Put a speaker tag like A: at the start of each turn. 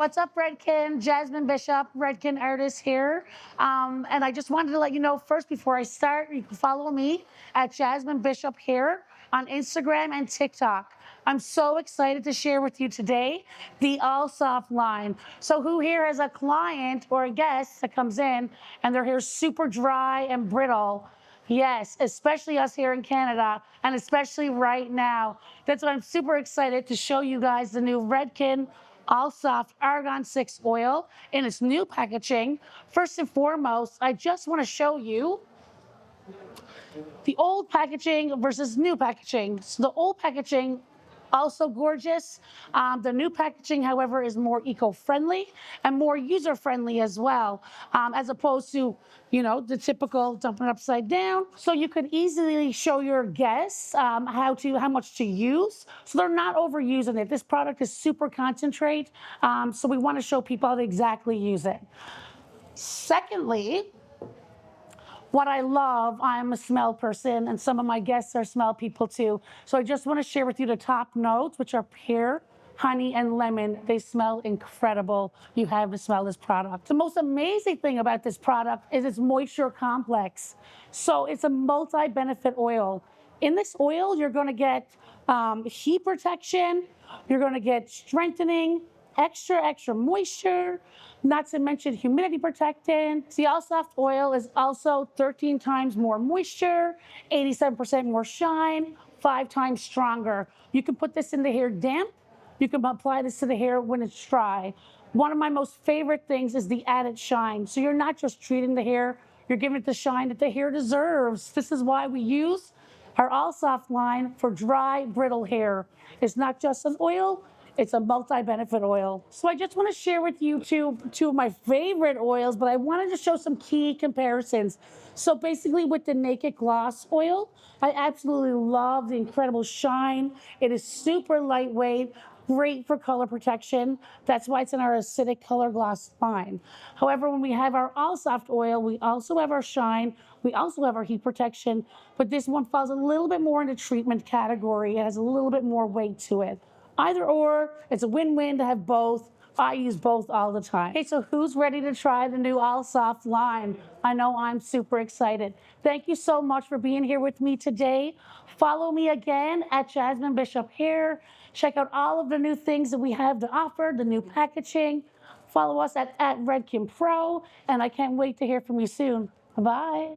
A: What's up, Redken? Jasmine Bishop, Redken artist here. And I just wanted to let you know first, before I start, you can follow me at Jasmine Bishop here on Instagram and TikTok. I'm so excited to share with you today the All Soft line. So who here has a client or a guest that comes in and their hair's super dry and brittle? Yes, especially us here in Canada, and especially right now. That's why I'm super excited to show you guys the new Redken All Soft Argan-6 oil in its new packaging. First and foremost, I just want to show you the old packaging versus new packaging. So the old packaging, also gorgeous. The new packaging, however, is more eco-friendly and more user-friendly as well, as opposed to, the typical dumping it upside down. So you could easily show your guests how much to use, so they're not overusing it. This product is super concentrate, so we want to show people how to exactly use it. Secondly, what I love, I'm a smell person, and some of my guests are smell people too. So I just want to share with you the top notes, which are pear, honey, and lemon. They smell incredible. You have to smell this product. The most amazing thing about this product is its moisture complex. So it's a multi-benefit oil. In this oil, you're going to get heat protection, you're going to get strengthening, extra moisture, not to mention humidity protectant. The All Soft oil is also 13 times more moisture, 87% more shine, 5 times stronger. You can put this in the hair damp. You can apply this to the hair when it's dry. One of my most favorite things is the added shine. So you're not just treating the hair, you're giving it the shine that the hair deserves. This is why we use our All Soft line for dry, brittle hair. It's not just an oil, it's a multi-benefit oil. So I just want to share with you two of my favorite oils, but I wanted to show some key comparisons. So basically with the Naked Gloss oil, I absolutely love the incredible shine. It is super lightweight, great for color protection. That's why it's in our acidic color gloss line. However, when we have our All Soft oil, we also have our shine, we also have our heat protection, but this one falls a little bit more in the treatment category. It has a little bit more weight to it. Either or, it's a win-win to have both. I use both all the time. Okay, so who's ready to try the new All Soft line? I know I'm super excited. Thank you so much for being here with me today. Follow me again at Jasmine Bishop Hair. Check out all of the new things that we have to offer, the new packaging. Follow us at Redken Pro, and I can't wait to hear from you soon. Bye.